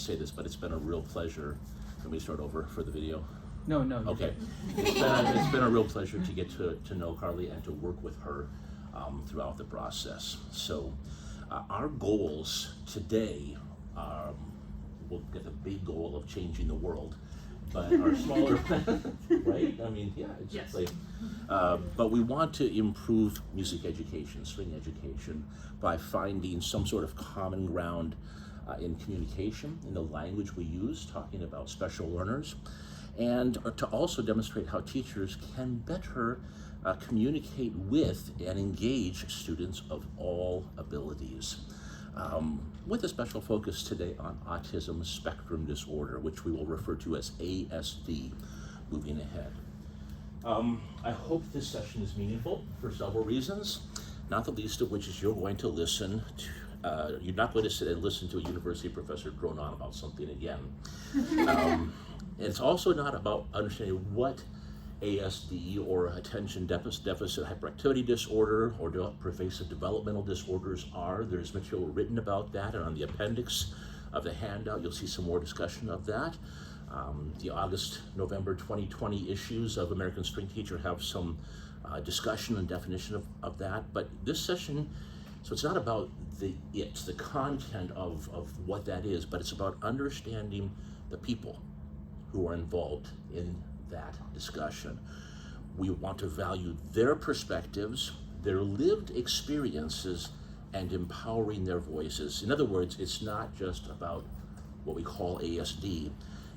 say this, but it's been a real pleasure. Let me start over for the video. No. Okay. It's been a real pleasure to get to know Carly and to work with her throughout the process. So our goals today, we'll get the big goal of changing the world, but our smaller, right? I mean, yeah, it's yes. like, but we want to improve music education, string education, by finding some sort of common ground in communication, in the language we use, talking about special learners, and to also demonstrate how teachers can better communicate with and engage students of all abilities. With a special focus today on autism spectrum disorder, which we will refer to as ASD moving ahead. I hope this session is meaningful for several reasons, not the least of which is you're going to listen to, you're not going to sit and listen to a university professor drone on about something again. It's also not about understanding what ASD or attention deficit hyperactivity disorder or pervasive developmental disorders are. There's material written about that, and on the appendix of the handout you'll see some more discussion of that. The August-November 2020 issues of American String Teacher have some discussion and definition of that, but this session, so it's not about the content of what that is, but it's about understanding the people who are involved in that discussion. We want to value their perspectives, their lived experiences, and empowering their voices. In other words, it's not just about what we call ASD,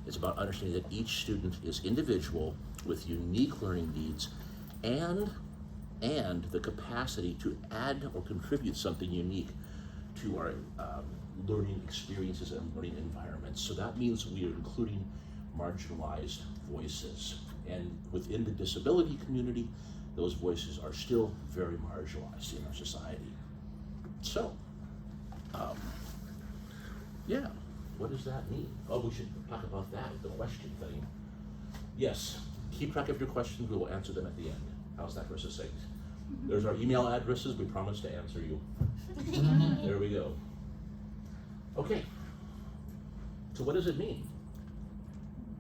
it's about understanding that each student is individual with unique learning needs and the capacity to add or contribute something unique to our learning experiences and learning environments. So that means we are including marginalized voices. And within the disability community, those voices are still very marginalized in our society. So, yeah, what does that mean? Oh, we should talk about that, the question thing. Yes, keep track of your questions, we will answer them at the end. How's that for succinct? There's our email addresses, we promise to answer you. There we go. Okay, so what does it mean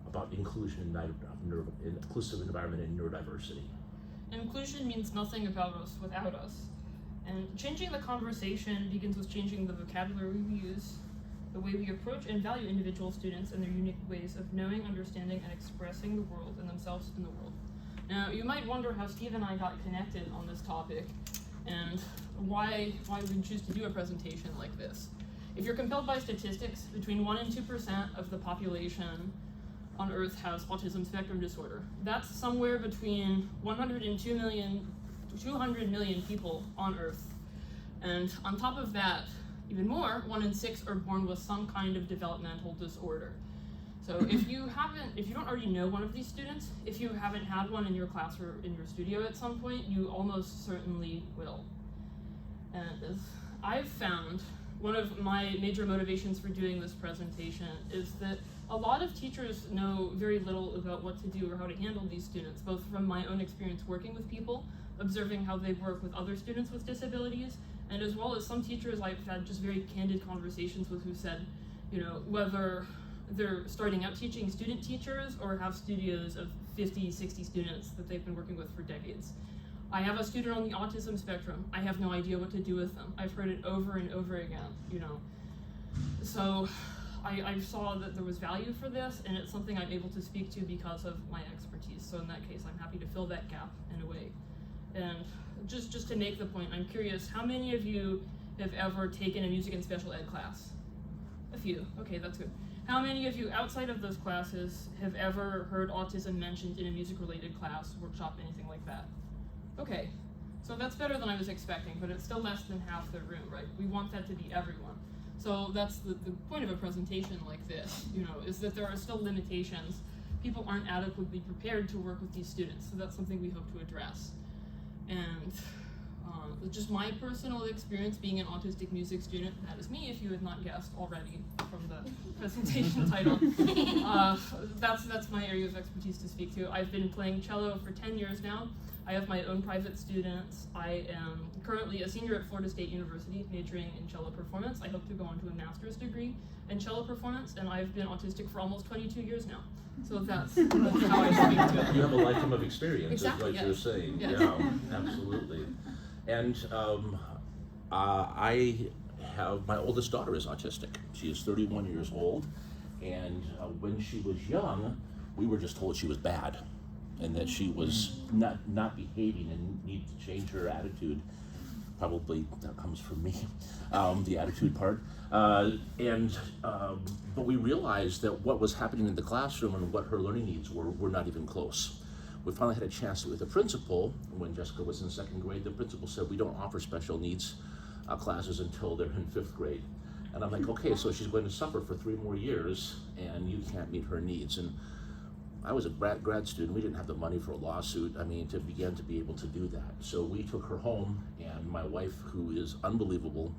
about inclusion in inclusive environment and neurodiversity? Inclusion means nothing about us without us. And changing the conversation begins with changing the vocabulary we use, the way we approach and value individual students and their unique ways of knowing, understanding, and expressing the world and themselves in the world. Now, you might wonder how Steve and I got connected on this topic and why we choose to do a presentation like this. If you're compelled by statistics, between 1% and 2% of the population on Earth has autism spectrum disorder. That's somewhere between 100 and 200 million people on Earth. And on top of that, even more, 1 in 6 are born with some kind of developmental disorder. So if you don't already know one of these students, if you haven't had one in your class or in your studio at some point, you almost certainly will. And as I've found, one of my major motivations for doing this presentation is that a lot of teachers know very little about what to do or how to handle these students, both from my own experience working with people, observing how they work with other students with disabilities, and as well as some teachers I've had just very candid conversations with who said, you know, whether they're starting out teaching student teachers or have studios of 50, 60 students that they've been working with for decades. I have a student on the autism spectrum. I have no idea what to do with them. I've heard it over and over again, you know. So I saw that there was value for this, and it's something I'm able to speak to because of my expertise. So in that case, I'm happy to fill that gap in a way. And just to make the point, I'm curious, how many of you have ever taken a music and special ed class? A few, okay, that's good. How many of you outside of those classes have ever heard autism mentioned in a music-related class, workshop, anything like that? Okay, so that's better than I was expecting, but it's still less than half the room, right? We want that to be everyone. So that's the point of a presentation like this, you know, is that there are still limitations. People aren't adequately prepared to work with these students, so that's something we hope to address. And just my personal experience being an autistic music student, that is me if you had not guessed already from the presentation title. That's my area of expertise to speak to. I've been playing cello for 10 years now. I have my own private students. I am currently a senior at Florida State University, majoring in cello performance. I hope to go on to a master's degree in cello performance, and I've been autistic for almost 22 years now. So that's how I speak to it. You have a lifetime of experience, Exactly, is what you're saying. Yes. Yeah, absolutely. And I have, my oldest daughter is autistic. She is 31 years old, and when she was young, we were just told she was bad, and that she was not behaving and needed to change her attitude. Probably that comes from me, the attitude part. But we realized that what was happening in the classroom and what her learning needs were not even close. We finally had a chance to with the principal. When Jessica was in 2nd grade, the principal said, we don't offer special needs classes until they're in 5th grade. And I'm like, okay, so she's going to suffer for 3 more years and you can't meet her needs. And I was a grad student. We didn't have the money for a lawsuit, to begin to be able to do that. So we took her home, and my wife, who is unbelievable,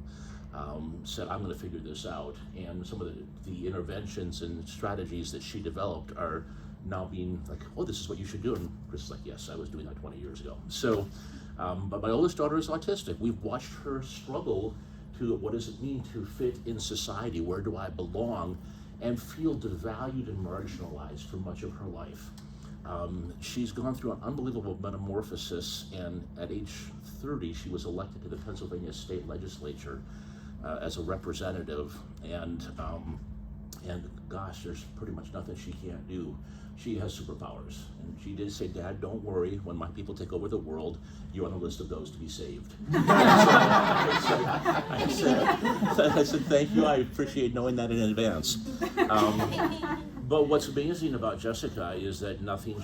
said, I'm going to figure this out. And some of the interventions and strategies that she developed are now being like, oh, this is what you should do. And Chris is like, yes, I was doing that 20 years ago. So, but my oldest daughter is autistic. We've watched her struggle to what does it mean to fit in society? Where do I belong? And feel devalued and marginalized for much of her life. She's gone through an unbelievable metamorphosis, and at age 30, she was elected to the Pennsylvania State Legislature as a representative, and gosh, there's pretty much nothing she can't do. She has superpowers, and she did say, Dad, don't worry, when my people take over the world, you're on the list of those to be saved. I said, thank you, I appreciate knowing that in advance. But what's amazing about Jessica is that nothing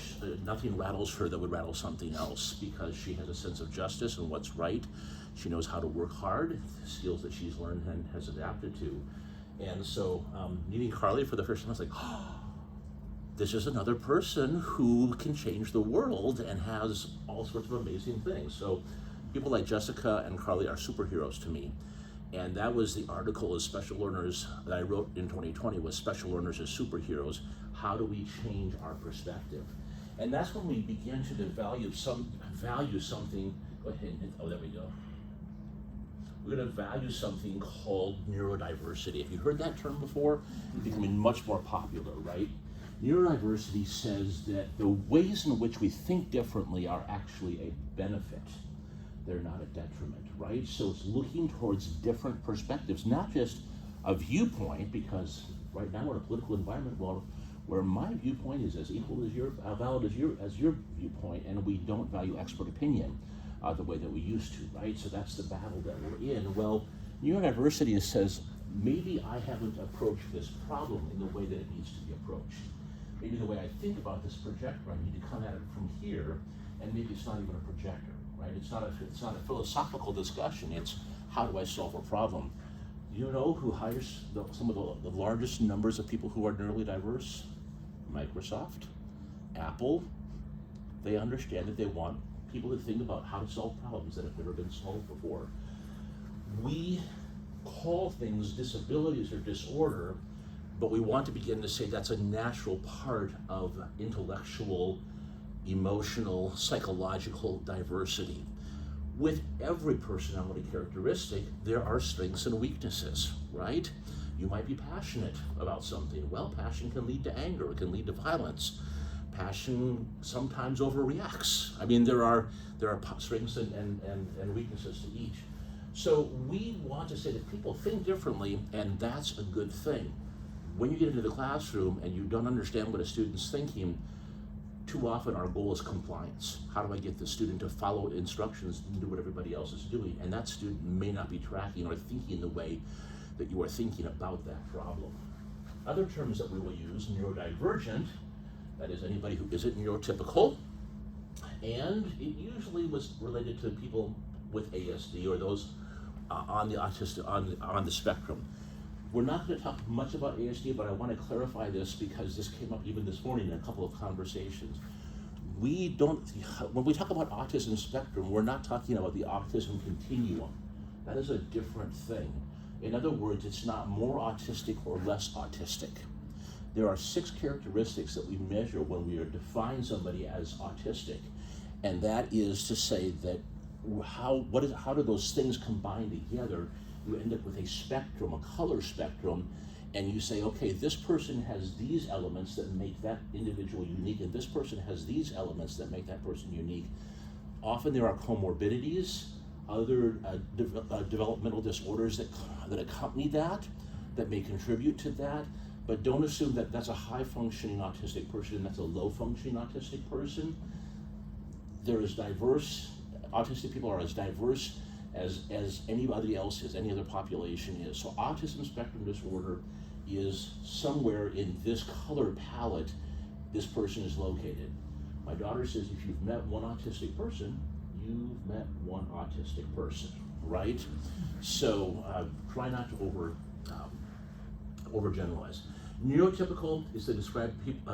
rattles her that would rattle something else, because she has a sense of justice and what's right. She knows how to work hard, skills that she's learned and has adapted to. And so meeting Carly for the first time, I was like, oh, this is another person who can change the world and has all sorts of amazing things. So people like Jessica and Carly are superheroes to me. And that was the article as special learners that I wrote in 2020, was special learners as superheroes. How do we change our perspective? And that's when we begin to value something. Go ahead. Oh, there we go. We're going to value something called neurodiversity. Have you heard that term before? It's becoming much more popular, right? Neurodiversity says that the ways in which we think differently are actually a benefit. They're not a detriment, right? So it's looking towards different perspectives, not just a viewpoint, because right now we're in a political environment where my viewpoint is as equal as valid as your viewpoint, and we don't value expert opinion the way that we used to, right? So that's the battle that we're in. Well, neurodiversity says, maybe I haven't approached this problem in the way that it needs to be approached. Maybe the way I think about this projector, I need to come at it from here, and maybe it's not even a projector, right? It's not a philosophical discussion. It's how do I solve a problem? You know who hires some of the largest numbers of people who are neurally diverse? Microsoft, Apple. They understand that they want people to think about how to solve problems that have never been solved before. We call things disabilities or disorder, but we want to begin to say that's a natural part of intellectual, emotional, psychological diversity. With every personality characteristic, there are strengths and weaknesses, right? You might be passionate about something. Well, passion can lead to anger, it can lead to violence. Passion sometimes overreacts. There are strengths and weaknesses to each. So we want to say that people think differently, and that's a good thing. When you get into the classroom and you don't understand what a student's thinking, too often our goal is compliance. How do I get the student to follow instructions and do what everybody else is doing? And that student may not be tracking or thinking the way that you are thinking about that problem. Other terms that we will use, neurodivergent, that is anybody who isn't neurotypical, and it usually was related to people with ASD or those on the spectrum. We're not going to talk much about ASD, but I want to clarify this because this came up even this morning in a couple of conversations. we don't, when we talk about autism spectrum, we're not talking about the autism continuum. That is a different thing. In other words, it's not more autistic or less autistic. There are 6 characteristics that we measure when we define somebody as autistic, and that is to say that how do those things combine together? You end up with a spectrum, a color spectrum, and you say, okay, this person has these elements that make that individual unique, and this person has these elements that make that person unique. Often there are comorbidities, other developmental disorders that accompany that may contribute to that, but don't assume that that's a high-functioning autistic person and that's a low-functioning autistic person. There is diverse, autistic people are as diverse as anybody else is, any other population is. So autism spectrum disorder is somewhere in this color palette this person is located. My daughter says if you've met one autistic person, you've met one autistic person, right? So try not to overgeneralize. Neurotypical is to describe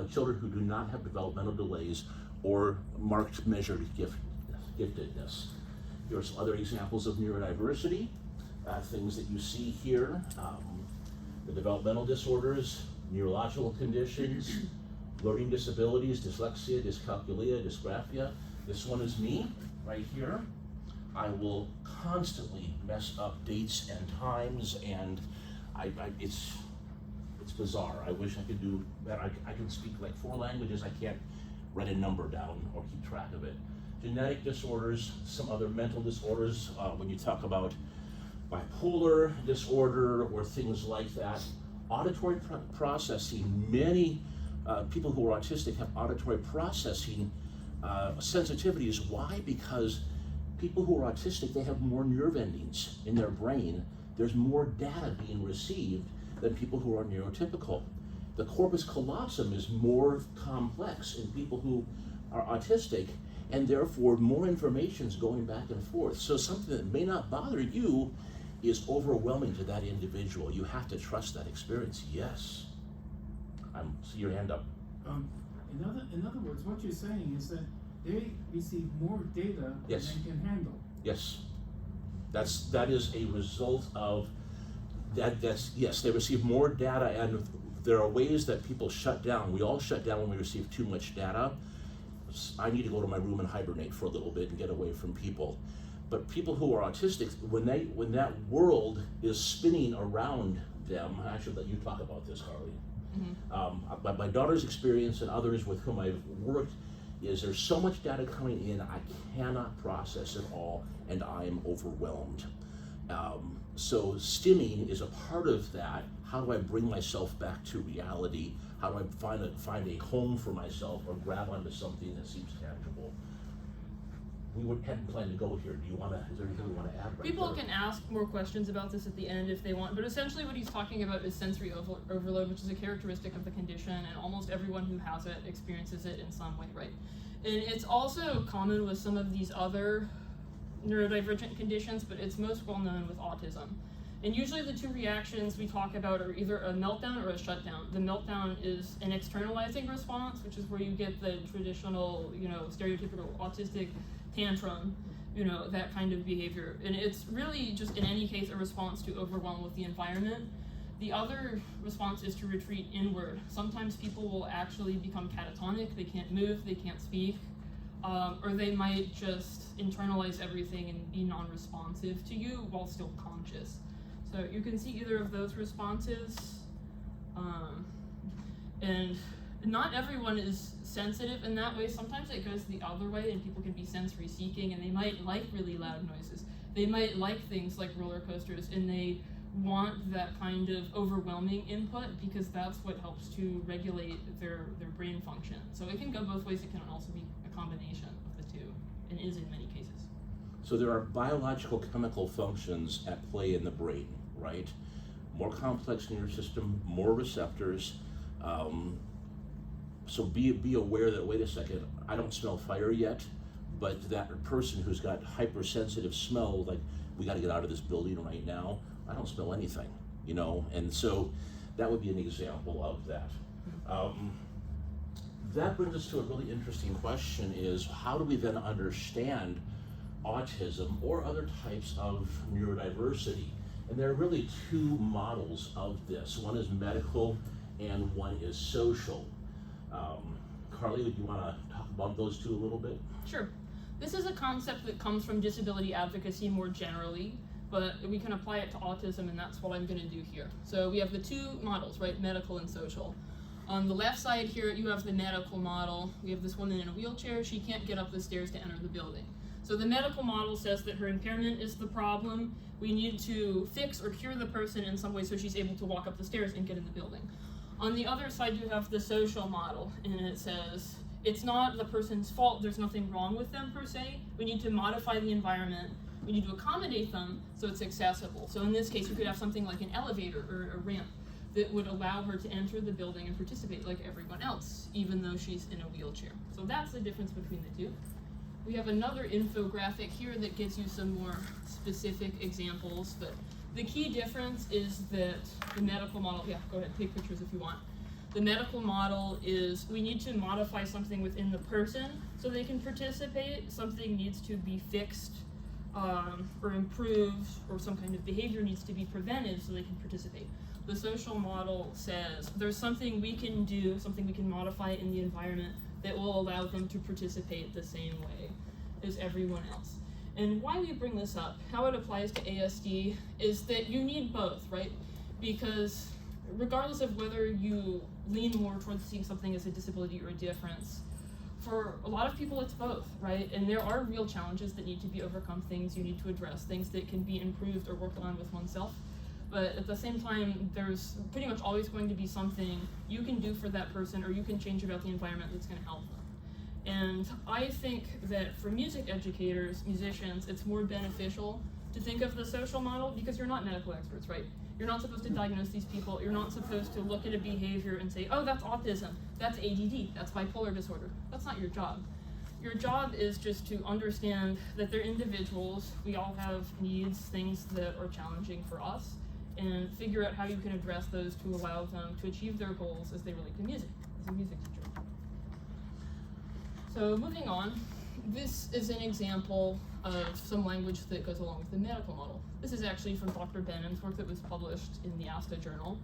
children who do not have developmental delays or marked measured giftedness. Here are some other examples of neurodiversity, things that you see here. The developmental disorders, neurological conditions, learning disabilities, dyslexia, dyscalculia, dysgraphia. This one is me, right here. I will constantly mess up dates and times, and it's bizarre. I wish I could do better. I can speak like 4 languages. I can't write a number down or keep track of it. Genetic disorders, some other mental disorders, when you talk about bipolar disorder or things like that. Auditory processing, many people who are autistic have auditory processing sensitivities. Why? Because people who are autistic, they have more nerve endings in their brain. There's more data being received than people who are neurotypical. The corpus callosum is more complex in people who are autistic, and therefore more information is going back and forth. So something that may not bother you is overwhelming to that individual. You have to trust that experience. Yes. See your hand up. In other words, what you're saying is that they receive more data Yes. than they can handle. Yes. That is a result of that. Yes, they receive more data, and there are ways that people shut down. We all shut down when we receive too much data. I need to go to my room and hibernate for a little bit and get away from people. But people who are autistic, when that world is spinning around them, I should let you talk about this, Carly. Mm-hmm. My daughter's experience and others with whom I've worked is there's so much data coming in, I cannot process it all, and I am overwhelmed. So stimming is a part of that. How do I bring myself back to reality? How do I find a home for myself or grab onto something that seems tangible? We hadn't planned to go here. Is there anything you want to add? People can ask more questions about this at the end if they want, but essentially what he's talking about is sensory overload, which is a characteristic of the condition, and almost everyone who has it experiences it in some way, right? And it's also common with some of these other neurodivergent conditions, but it's most well known with autism. And usually the 2 reactions we talk about are either a meltdown or a shutdown. The meltdown is an externalizing response, which is where you get the traditional, stereotypical autistic tantrum, that kind of behavior. And it's really just, in any case, a response to overwhelm with the environment. The other response is to retreat inward. Sometimes people will actually become catatonic. They can't move, they can't speak, or they might just internalize everything and be non-responsive to you while still conscious. So you can see either of those responses, and not everyone is sensitive in that way. Sometimes it goes the other way, and people can be sensory seeking, and they might like really loud noises. They might like things like roller coasters, and they want that kind of overwhelming input because that's what helps to regulate their brain function. So it can go both ways. It can also be a combination of the 2, and is in many cases. So there are biological chemical functions at play in the brain, right? More complex nervous system, more receptors. So be aware that, wait a second, I don't smell fire yet, but that person who's got hypersensitive smell, like, we got to get out of this building right now, I don't smell anything, and so that would be an example of that. that brings us to a really interesting question: is how do we then understand autism or other types of neurodiversity? And there are really two models of this. One is medical and one is social. Carly, would you want to talk about those two a little bit? Sure. This is a concept that comes from disability advocacy more generally, but we can apply it to autism, and that's what I'm going to do here. So we have the two models, right? Medical and social. On the left side here, you have the medical model. We have this woman in a wheelchair. She can't get up the stairs to enter the building. So the medical model says that her impairment is the problem. We need to fix or cure the person in some way so she's able to walk up the stairs and get in the building. On the other side, you have the social model, and it says it's not the person's fault. There's nothing wrong with them per se. We need to modify the environment. We need to accommodate them so it's accessible. So in this case, you could have something like an elevator or a ramp that would allow her to enter the building and participate like everyone else, even though she's in a wheelchair. So that's the difference between the two. We have another infographic here that gives you some more specific examples, but the key difference is that the medical model, yeah, go ahead, take pictures if you want. The medical model is we need to modify something within the person so they can participate. Something needs to be fixed or improved, or some kind of behavior needs to be prevented so they can participate. The social model says there's something we can do, something we can modify in the environment that will allow them to participate the same way as everyone else. And why we bring this up, how it applies to ASD, is that you need both, right? Because regardless of whether you lean more towards seeing something as a disability or a difference, for a lot of people it's both, right? And there are real challenges that need to be overcome, things you need to address, things that can be improved or worked on with oneself. But at the same time, there's pretty much always going to be something you can do for that person, or you can change about the environment that's going to help them. And I think that for music educators, musicians, it's more beneficial to think of the social model because you're not medical experts, right? You're not supposed to diagnose these people. You're not supposed to look at a behavior and say, oh, that's autism, that's ADD, that's bipolar disorder. That's not your job. Your job is just to understand that they're individuals. We all have needs, things that are challenging for us, and figure out how you can address those to allow them to achieve their goals as they relate to music, as a music teacher. So moving on, this is an example of some language that goes along with the medical model. This is actually from Dr. Benham's work that was published in the ASTA journal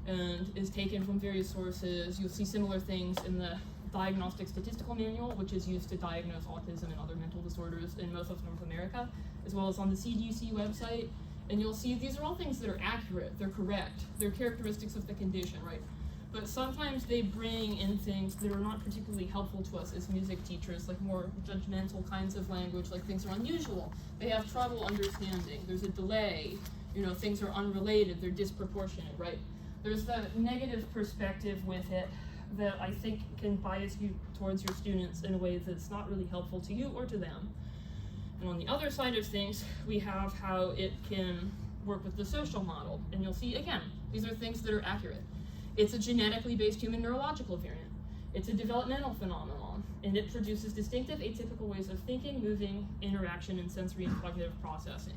and is taken from various sources. You'll see similar things in the Diagnostic Statistical Manual, which is used to diagnose autism and other mental disorders in most of North America, as well as on the CDC website. And you'll see these are all things that are accurate, they're correct, they're characteristics of the condition, right? But sometimes they bring in things that are not particularly helpful to us as music teachers, like more judgmental kinds of language, like things are unusual, they have trouble understanding, there's a delay, things are unrelated, they're disproportionate, right? There's that negative perspective with it that I think can bias you towards your students in a way that's not really helpful to you or to them. And on the other side of things, we have how it can work with the social model. And you'll see, again, these are things that are accurate. It's a genetically based human neurological variant. It's a developmental phenomenon, and it produces distinctive atypical ways of thinking, moving, interaction, and sensory and cognitive processing.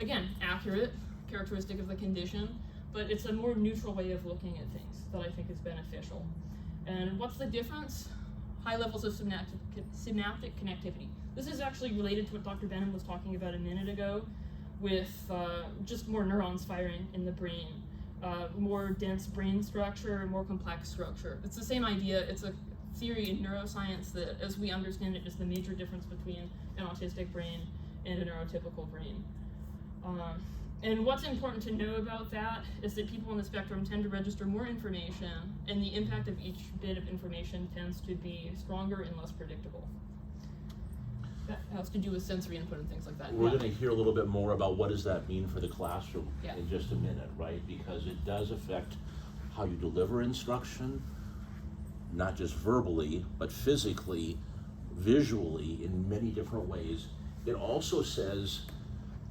Again, accurate, characteristic of the condition, but it's a more neutral way of looking at things that I think is beneficial. And what's the difference? High levels of synaptic connectivity. This is actually related to what Dr. Benham was talking about a minute ago with just more neurons firing in the brain, more dense brain structure, more complex structure. It's the same idea. It's a theory in neuroscience that, as we understand it, is the major difference between an autistic brain and a neurotypical brain. And what's important to know about that is that people on the spectrum tend to register more information, and the impact of each bit of information tends to be stronger and less predictable. That has to do with sensory input and things like that. We're going to hear a little bit more about what does that mean for the classroom Yeah. in just a minute, right? Because it does affect how you deliver instruction, not just verbally, but physically, visually, in many different ways. It also says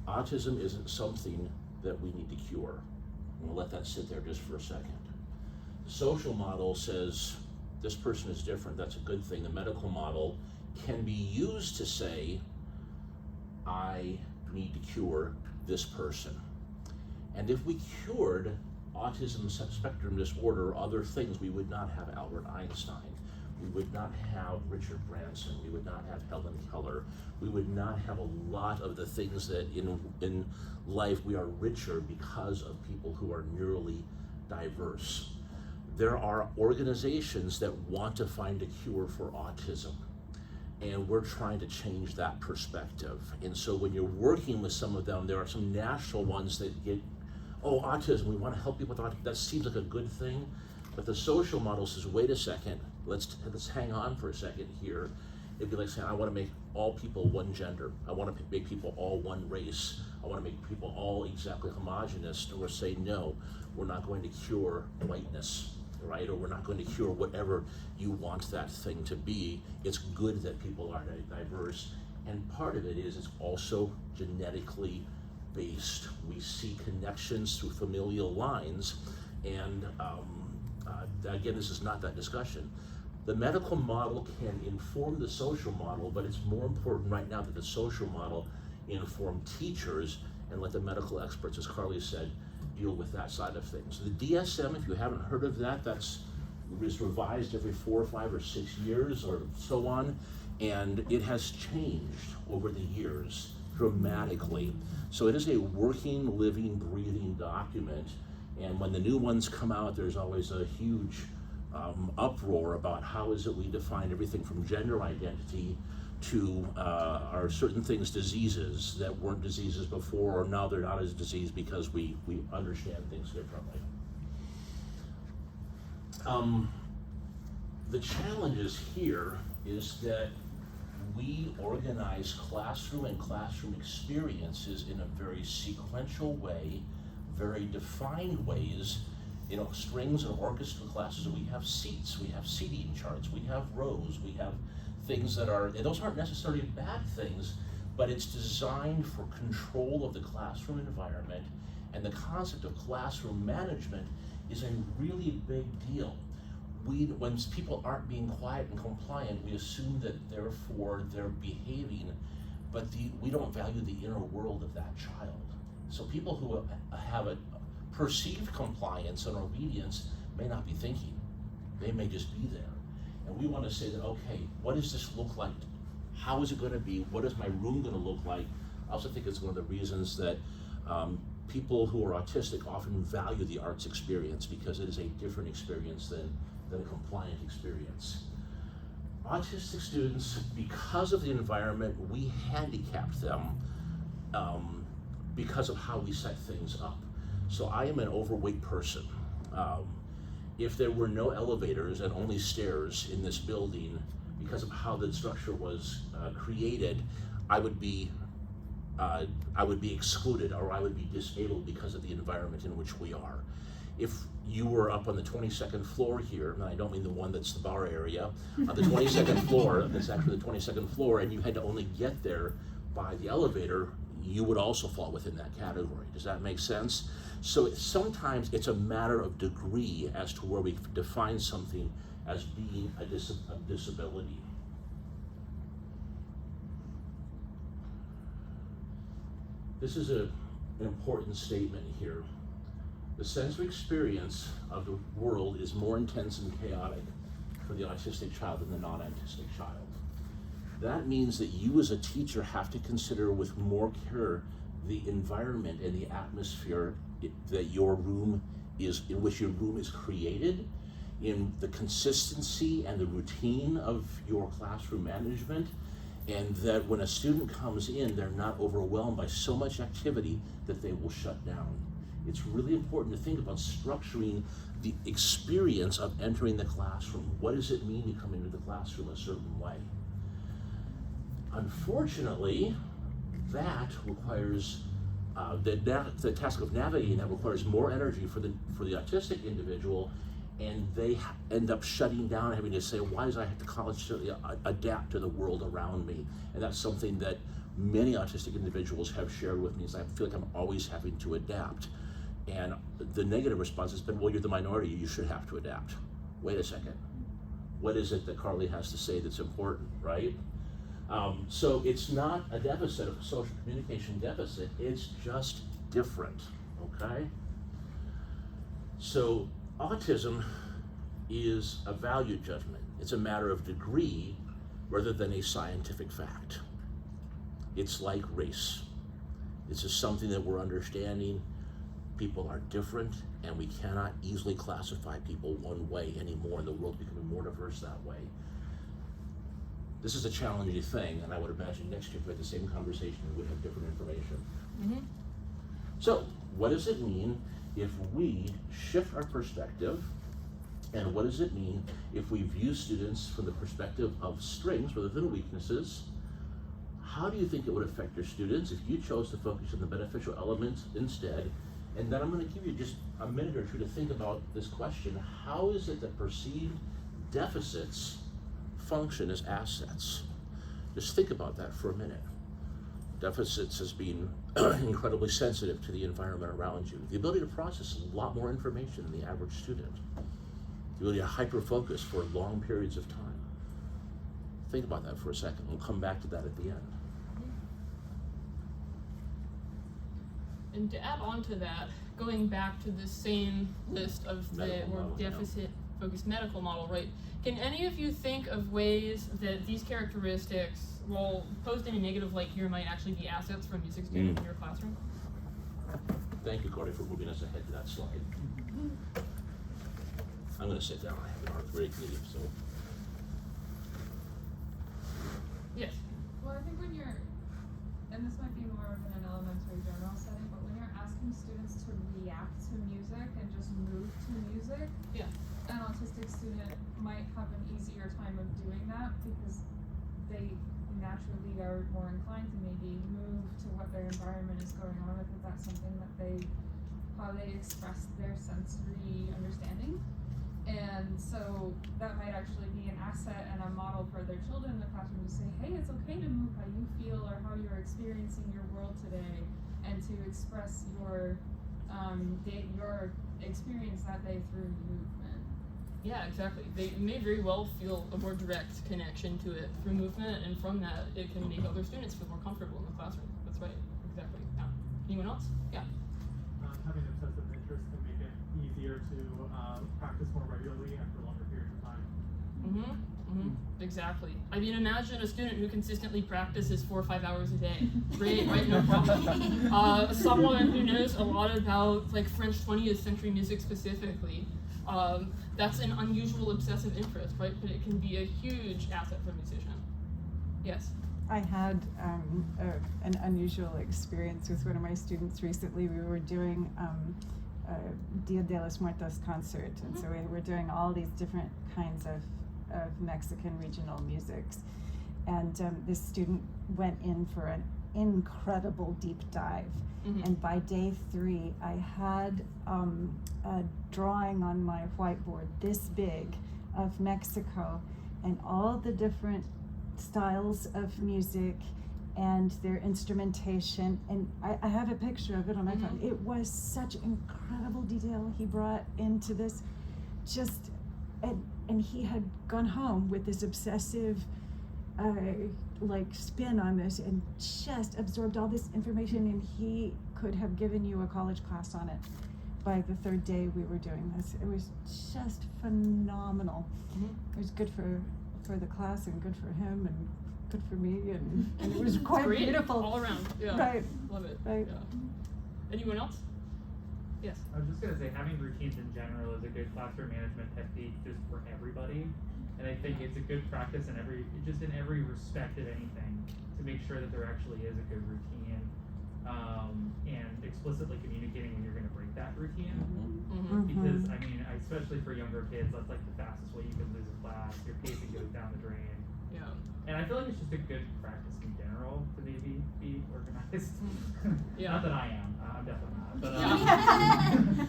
autism isn't something that we need to cure. I'm going to let that sit there just for a second. The social model says this person is different, that's a good thing. The medical model can be used to say, I need to cure this person. And if we cured autism spectrum disorder or other things, we would not have Albert Einstein. we would not have Richard Branson, we would not have Helen Keller, we would not have a lot of the things that in life we are richer because of people who are neurally diverse. There are organizations that want to find a cure for autism, and we're trying to change that perspective. And so when you're working with some of them, there are some national ones that get, oh, autism, we want to help people with autism. That seems like a good thing, but the social model says, wait a second, let's hang on for a second here. It'd be like saying, I want to make all people one gender. I want to make people all one race. I want to make people all exactly homogenous. And we're saying, no, we're not going to cure whiteness, right? Or we're not going to cure whatever you want that thing to be. It's good that people are diverse. And part of it is it's also genetically based. We see connections through familial lines. And again, this is not that discussion. The medical model can inform the social model, but it's more important right now that the social model inform teachers and let the medical experts, as Carly said, deal with that side of things. The DSM, if you haven't heard of that, that's revised every 4 or 5 or 6 years or so on, and it has changed over the years dramatically. So it is a working, living, breathing document, and when the new ones come out, there's always a huge uproar about how is it we define everything from gender identity to are certain things diseases that weren't diseases before, or now they're not as disease because we understand things differently. The challenges here is that we organize classroom and classroom experiences in a very sequential way, very defined ways. You know, strings and orchestra classes, we have seats, we have seating charts, we have rows, we have things that are, and those aren't necessarily bad things, but it's designed for control of the classroom environment, and the concept of classroom management is a really big deal. When people aren't being quiet and compliant, we assume that therefore they're behaving, but we don't value the inner world of that child. So people who have a perceived compliance and obedience may not be thinking. They may just be there. And we want to say that, okay, what does this look like? How is it going to be? What is my room going to look like? I also think it's one of the reasons that people who are autistic often value the arts experience, because it is a different experience than a compliant experience. Autistic students, because of the environment, we handicap them because of how we set things up. So I am an overweight person. If there were no elevators and only stairs in this building, because of how the structure was created, I would be excluded, or I would be disabled because of the environment in which we are. If you were up on the 22nd floor here, and I don't mean the one that's the bar area, on the 22nd floor, that's actually the 22nd floor, and you had to only get there by the elevator, you would also fall within that category. Does that make sense? So sometimes it's a matter of degree as to where we define something as being a disability. This is an important statement here. The sensory experience of the world is more intense and chaotic for the autistic child than the non-autistic child. That means that you as a teacher have to consider with more care the environment and the atmosphere that your room is, in which your room is created, in the consistency and the routine of your classroom management, and that when a student comes in, they're not overwhelmed by so much activity that they will shut down. It's really important to think about structuring the experience of entering the classroom. What does it mean to come into the classroom a certain way? Unfortunately, that requires the task of navigating that requires more energy for the autistic individual, and they end up shutting down, having to say, why does I have to constantly adapt to the world around me? And that's something that many autistic individuals have shared with me, is I feel like I'm always having to adapt. And the negative response has been, well, you're the minority, you should have to adapt. Wait a second. What is it that Carly has to say that's important, right? So it's not a deficit, a social communication deficit, it's just different, okay? So autism is a value judgment. It's a matter of degree rather than a scientific fact. It's like race. It's just something that we're understanding. People are different, and we cannot easily classify people one way anymore. The world's becoming more diverse that way. This is a challenging thing, and I would imagine next year if we had the same conversation, we would have different information. Mm-hmm. So, what does it mean if we shift our perspective? And what does it mean if we view students from the perspective of strengths rather than weaknesses? How do you think it would affect your students if you chose to focus on the beneficial elements instead? And then I'm going to give you just a minute or two to think about this question. How is it that perceived deficits function as assets? Just think about that for a minute. Deficits as being incredibly sensitive to the environment around you. The ability to process a lot more information than the average student. The ability to hyper-focus for long periods of time. Think about that for a second. We'll come back to that at the end. And to add on to that, going back to the same list of the Medical model, yeah. deficit-focused medical model, right? Can any of you think of ways that these characteristics, well, posed in a negative light here, might actually be assets for a music student in your classroom? Thank you, Corey, for moving us ahead to that slide. I'm going to sit down. I have an arthritic knee, so. Yes. Well, I think when you're, and this might be more of in an elementary general setting, but when you're asking students to react to music and just move to music, Yeah. an autistic student might have an easier time of doing that because they naturally are more inclined to maybe move to what their environment is going on with, if that's something that how they express their sensory understanding. And so that might actually be an asset and a model for their children in the classroom to say, hey, it's okay to move how you feel or how you're experiencing your world today, and to express your experience that day through movement. Yeah, exactly. They may very well feel a more direct connection to it through movement, and from that, it can make other students feel more comfortable in the classroom. That's right. Exactly. Yeah. Anyone else? Yeah. Having a sense of interest can make it easier to practice more regularly and for longer periods of time. Exactly. I mean, imagine a student who consistently practices 4 or 5 hours a day. Great, right? No problem. Someone who knows a lot about like French 20th century music specifically. That's an unusual obsessive interest, right? But it can be a huge asset for a musician. Yes. I had an unusual experience with one of my students recently. We were doing a Dia de los Muertos concert, and so we were doing all these different kinds of Mexican regional musics. And this student went in for an incredible deep dive. And by day 3, I had a drawing on my whiteboard this big of Mexico and all the different styles of music and their instrumentation, and I have a picture of it on my phone. It was such incredible detail he brought into this, and he had gone home with this obsessive like spin on this and just absorbed all this information, and he could have given you a college class on it by the 3rd day we were doing this. It was just phenomenal. It was good for the class and good for him and good for me, and it was quite Great. beautiful All around. Yeah. Right. Love it. Right. Yeah. Anyone else? Yes. I was just going to say, having routines in general is a good classroom management technique just for everybody. And I think it's a good practice in every respect of anything, to make sure that there actually is a good routine, and explicitly communicating when you're going to break that routine. Because, I mean, especially for younger kids, that's like the fastest way you can lose a class. Your pacing goes down the drain. Yeah. And I feel like it's just a good practice in general to maybe be organized. Yeah. Not that I am. I'm definitely not. But,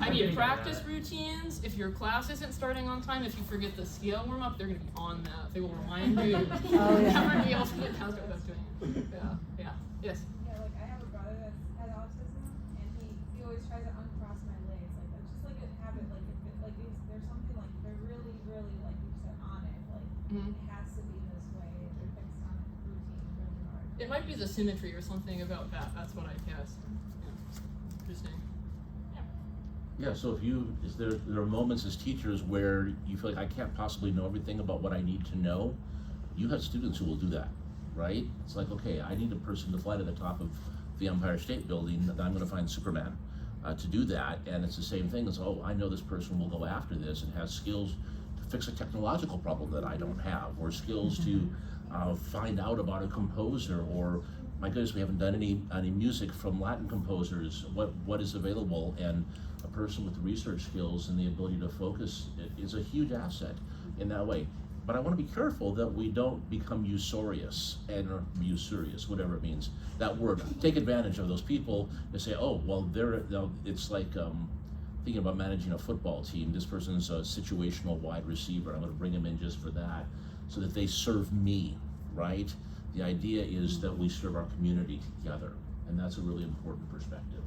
I mean, practice routines. If your class isn't starting on time, if you forget the scale warm up, they're going to be on that. They will remind you. Never be able to get past without doing it. Yeah. Yes. Yeah, like I have a brother that has autism, and he always tries to uncross my legs. Like that's just like a habit. Like if it, like there's something like they're really, really like you said on it. Like it has to be this way. They're fixed on routine really hard. It might be the symmetry or something about that. That's what I guessed. Yeah. Interesting. Yeah, so if there are moments as teachers where you feel like I can't possibly know everything about what I need to know, you have students who will do that, right? It's like, okay, I need a person to fly to the top of the Empire State Building, and I'm gonna find Superman to do that, and it's the same thing as, oh, I know this person will go after this and has skills to fix a technological problem that I don't have, or skills to find out about a composer, or my goodness, we haven't done any music from Latin composers, what is available, and a person with research skills and the ability to focus is a huge asset in that way. But I want to be careful that we don't become usurious, or usurious, whatever it means, that word. Take advantage of those people and say, oh, well, it's like thinking about managing a football team. This person's a situational wide receiver. I'm going to bring him in just for that, so that they serve me, right? The idea is that we serve our community together, and that's a really important perspective.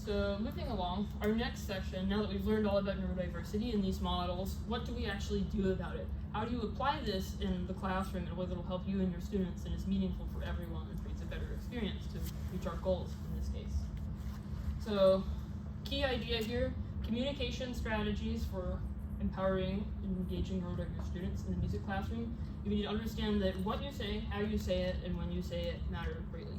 So moving along, our next section, now that we've learned all about neurodiversity and these models, what do we actually do about it? How do you apply this in the classroom in a way that will help you and your students and is meaningful for everyone and creates a better experience to reach our goals in this case? So, key idea here, communication strategies for empowering and engaging neurodiverse students in the music classroom. You need to understand that what you say, how you say it, and when you say it matter greatly.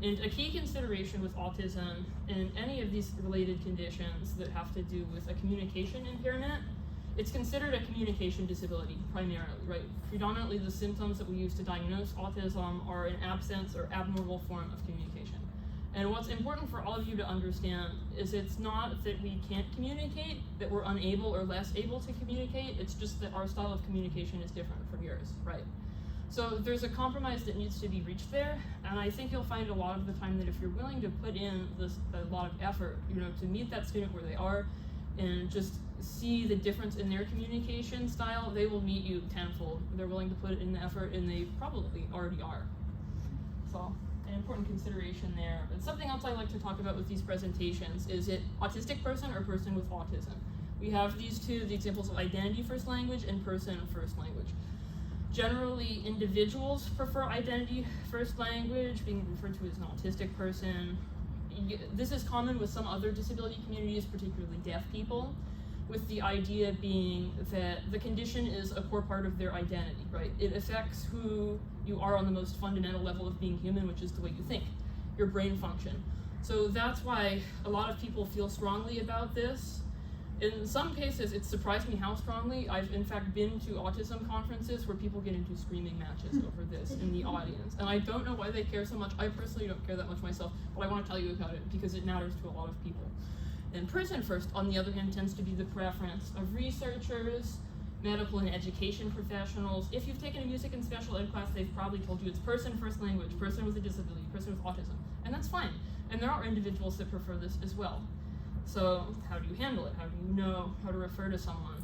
And a key consideration with autism and any of these related conditions that have to do with a communication impairment, it's considered a communication disability primarily, right? Predominantly the symptoms that we use to diagnose autism are an absence or abnormal form of communication. And what's important for all of you to understand is it's not that we can't communicate, that we're unable or less able to communicate, it's just that our style of communication is different from yours, right? So there's a compromise that needs to be reached there, and I think you'll find a lot of the time that if you're willing to put in a lot of effort, to meet that student where they are and just see the difference in their communication style, they will meet you tenfold. They're willing to put in the effort, and they probably already are. So, an important consideration there. And something else I like to talk about with these presentations is it autistic person or person with autism? We have these two, the examples of identity first language and person first language. Generally, individuals prefer identity first language, being referred to as an autistic person. This is common with some other disability communities, particularly deaf people, with the idea being that the condition is a core part of their identity, right? It affects who you are on the most fundamental level of being human, which is the way you think, your brain function. So that's why a lot of people feel strongly about this. In some cases, it surprised me how strongly. I've in fact been to autism conferences where people get into screaming matches over this in the audience. And I don't know why they care so much. I personally don't care that much myself, but I want to tell you about it because it matters to a lot of people. And person first, on the other hand, tends to be the preference of researchers, medical and education professionals. If you've taken a music and special ed class, they've probably told you it's person first language, person with a disability, person with autism, and that's fine. And there are individuals that prefer this as well. So how do you handle it? How do you know how to refer to someone?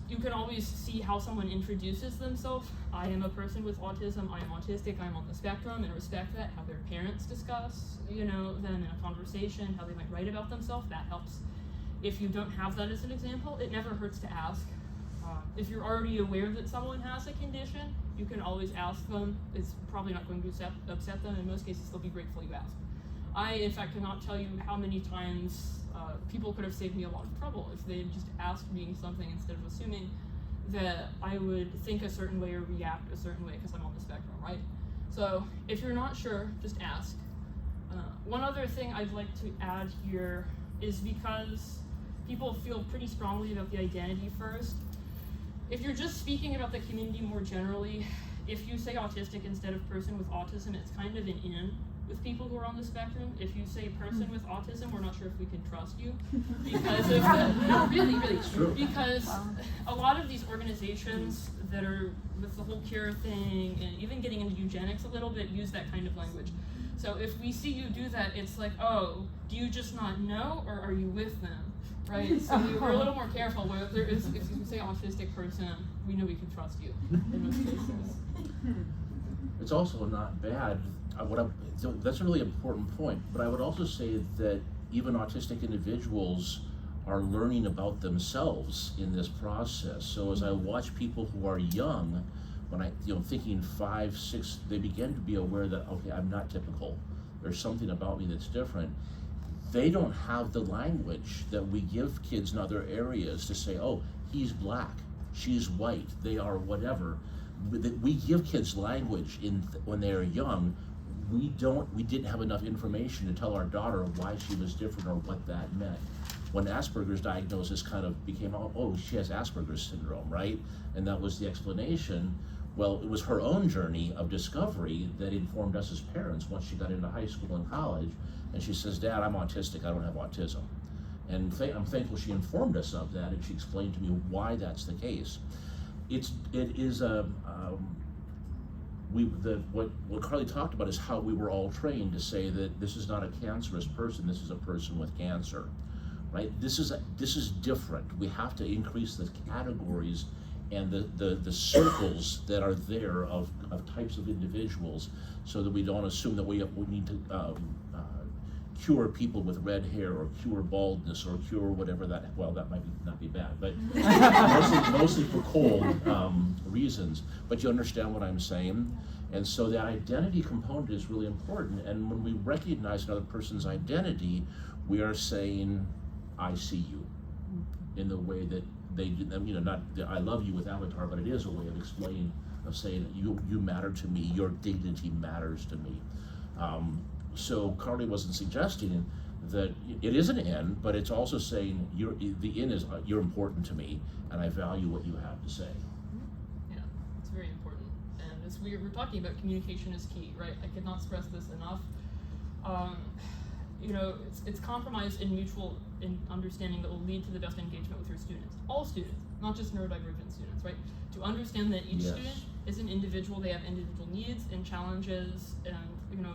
You can always see how someone introduces themselves. I am a person with autism, I am autistic, I'm on the spectrum, and respect that. How their parents discuss, them in a conversation, how they might write about themselves, that helps. If you don't have that as an example, it never hurts to ask. If you're already aware that someone has a condition, you can always ask them. It's probably not going to upset them. In most cases, they'll be grateful you asked. I, in fact, cannot tell you how many times people could have saved me a lot of trouble if they had just asked me something instead of assuming that I would think a certain way or react a certain way because I'm on the spectrum, right? So if you're not sure, just ask. One other thing I'd like to add here is because people feel pretty strongly about the identity first. If you're just speaking about the community more generally, if you say autistic instead of person with autism, it's kind of an in with people who are on the spectrum. If you say person with autism, we're not sure if we can trust you because of no, really, true. Because a lot of these organizations that are with the whole cure thing and even getting into eugenics a little bit use that kind of language. So if we see you do that, it's like, oh, do you just not know or are you with them, right? So we're a little more careful. Where there is, if you say autistic person, we know we can trust you in most cases. It's also not bad. So that's a really important point, but I would also say that even autistic individuals are learning about themselves in this process. So as I watch people who are young when I, thinking 5, 6, they begin to be aware that, okay, I'm not typical. There's something about me that's different. They don't have the language that we give kids in other areas to say, oh, he's black, she's white, they are whatever. We give kids language when they are young. We didn't have enough information to tell our daughter why she was different or what that meant. When Asperger's diagnosis kind of became, oh, she has Asperger's syndrome, right? And that was the explanation. Well, it was her own journey of discovery that informed us as parents once she got into high school and college. And she says, Dad, I'm autistic, I don't have autism. And I'm thankful she informed us of that, and she explained to me why that's the case. It is what Carly talked about is how we were all trained to say that this is not a cancerous person, this is a person with cancer, right? This is different. We have to increase the categories and the circles that are there of types of individuals, so that we don't assume that we need to cure people with red hair or cure baldness or cure whatever that might not be bad, but mostly for cold reasons. But you understand what I'm saying? And so the identity component is really important. And when we recognize another person's identity, we are saying, I see you, in the way that they do, not I love you with Avatar, but it is a way of explaining, of saying you matter to me, your dignity matters to me. So Carly wasn't suggesting that it is an in, but it's also saying the in is you're important to me, and I value what you have to say. Yeah, it's very important. And as we're talking about, communication is key, right? I cannot stress this enough. It's compromise in mutual understanding that will lead to the best engagement with your students. All students, not just neurodivergent students, right? To understand that each student is an individual, they have individual needs and challenges, and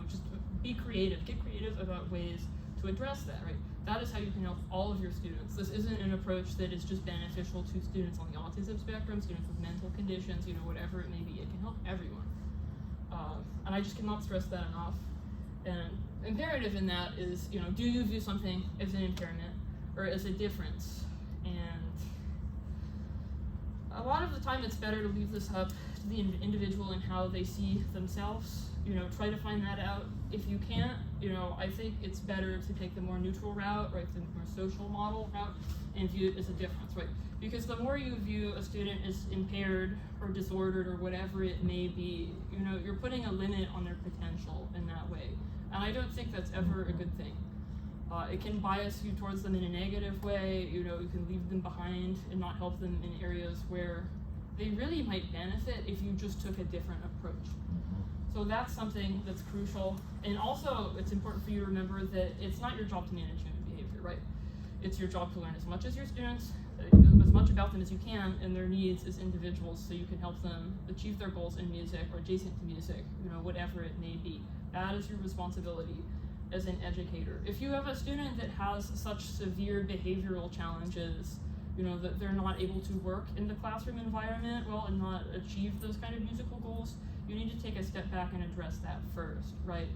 just be creative, get creative about ways to address that, right? That is how you can help all of your students. This isn't an approach that is just beneficial to students on the autism spectrum, students with mental conditions, whatever it may be. It can help everyone. And I just cannot stress that enough. And imperative in that is, do you view something as an impairment or as a difference? And a lot of the time it's better to leave this up to the individual and how they see themselves. Try to find that out. If you can't, I think it's better to take the more neutral route, right, the more social model route, and view it as a difference, right? Because the more you view a student as impaired or disordered or whatever it may be, you're putting a limit on their potential in that way. And I don't think that's ever a good thing. It can bias you towards them in a negative way. You can leave them behind and not help them in areas where they really might benefit if you just took a different approach. So that's something that's crucial. And also, it's important for you to remember that it's not your job to manage human behavior, right? It's your job to learn as much as your students, as much about them as you can, and their needs as individuals, so you can help them achieve their goals in music or adjacent to music, whatever it may be. That is your responsibility as an educator. If you have a student that has such severe behavioral challenges, that they're not able to work in the classroom environment well and not achieve those kind of musical goals, you need to take a step back and address that first, right?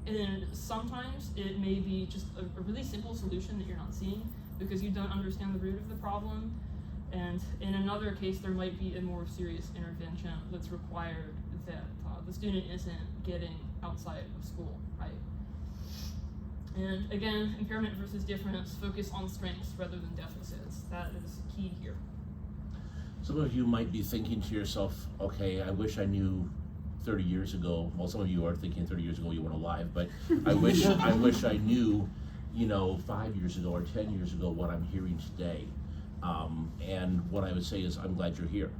And sometimes it may be just a really simple solution that you're not seeing because you don't understand the root of the problem. And in another case, there might be a more serious intervention that's required that the student isn't getting outside of school, right? And again, impairment versus difference, focus on strengths rather than deficits. That is key here. Some of you might be thinking to yourself, okay, I wish I knew 30 years ago. Well, some of you are thinking 30 years ago you weren't alive, but I wish I knew, 5 years ago or 10 years ago what I'm hearing today. And what I would say is, I'm glad you're here,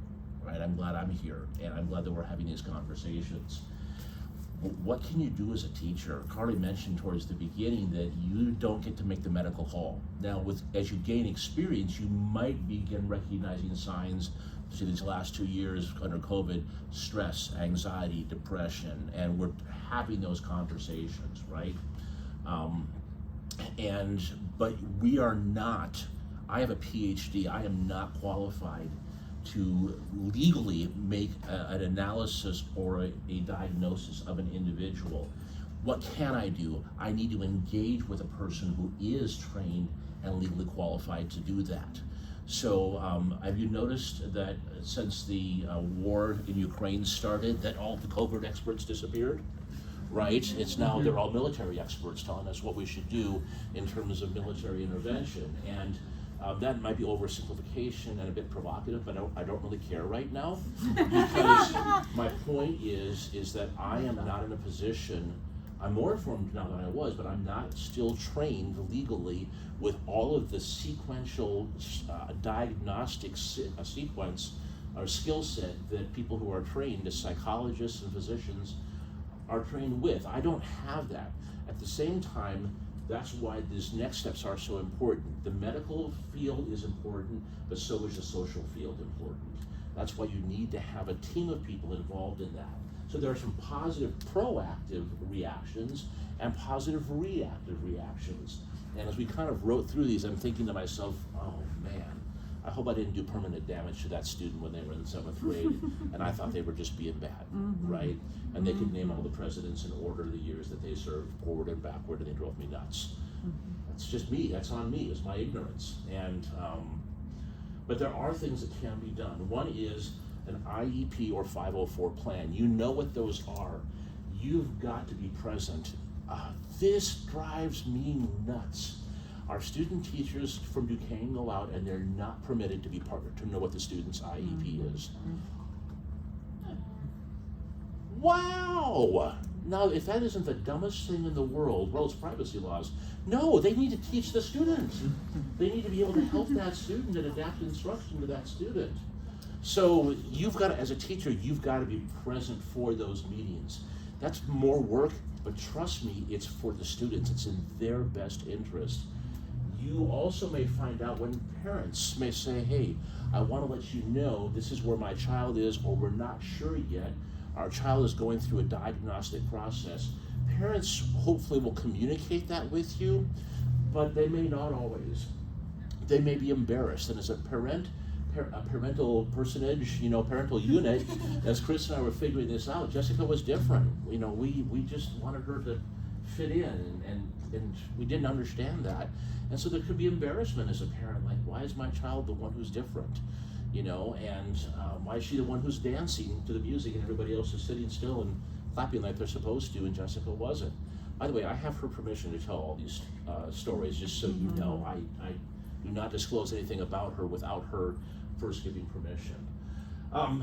right? I'm glad I'm here, and I'm glad that we're having these conversations. What can you do as a teacher? Carly mentioned towards the beginning that you don't get to make the medical call. Now, as you gain experience, you might begin recognizing signs, especially these last 2 years under COVID, stress, anxiety, depression, and we're having those conversations, right? But we are not, I have a PhD, I am not qualified to legally make an analysis or a diagnosis of an individual. What can I do? I need to engage with a person who is trained and legally qualified to do that. So have you noticed that since the war in Ukraine started, that all the covert experts disappeared? Right? It's now they're all military experts telling us what we should do in terms of military intervention. And that might be oversimplification and a bit provocative, but I don't really care right now, because my point is that I am not in a position. I'm more informed now than I was, but I'm not still trained legally with all of the sequential diagnostic sequence or skill set that people who are trained as psychologists and physicians are trained with. I don't have that. At the same time, that's why these next steps are so important. The medical field is important, but so is the social field important. That's why you need to have a team of people involved in that. So there are some positive proactive reactions and positive reactive reactions. And as we kind of wrote through these, I'm thinking to myself, oh man, I hope I didn't do permanent damage to that student when they were in 7th grade and I thought they were just being bad, right? And they could name all the presidents in order of the years that they served, forward and backward, and they drove me nuts. That's just me, that's on me, it's my ignorance. And, but there are things that can be done. One is an IEP or 504 plan. You know what those are. You've got to be present. This drives me nuts. Our student teachers from Duquesne go out and they're not permitted to be to know what the student's IEP is. Wow! Now, if that isn't the dumbest thing in the world, well, it's privacy laws. No, they need to teach the student. They need to be able to help that student and adapt instruction to that student. So you've got to, as a teacher, you've got to be present for those meetings. That's more work, but trust me, it's for the students. It's in their best interest. You also may find out when parents may say, hey, I want to let you know this is where my child is, or we're not sure yet. Our child is going through a diagnostic process. Parents hopefully will communicate that with you, but they may not always. They may be embarrassed, and as a parental personage, parental unit, as Chris and I were figuring this out, Jessica was different. We just wanted her to fit in, and we didn't understand that. And so there could be embarrassment as a parent, like, why is my child the one who's different? And why is she the one who's dancing to the music and everybody else is sitting still and clapping like they're supposed to, and Jessica wasn't? By the way, I have her permission to tell all these stories, just so you know. I do not disclose anything about her without her first giving permission.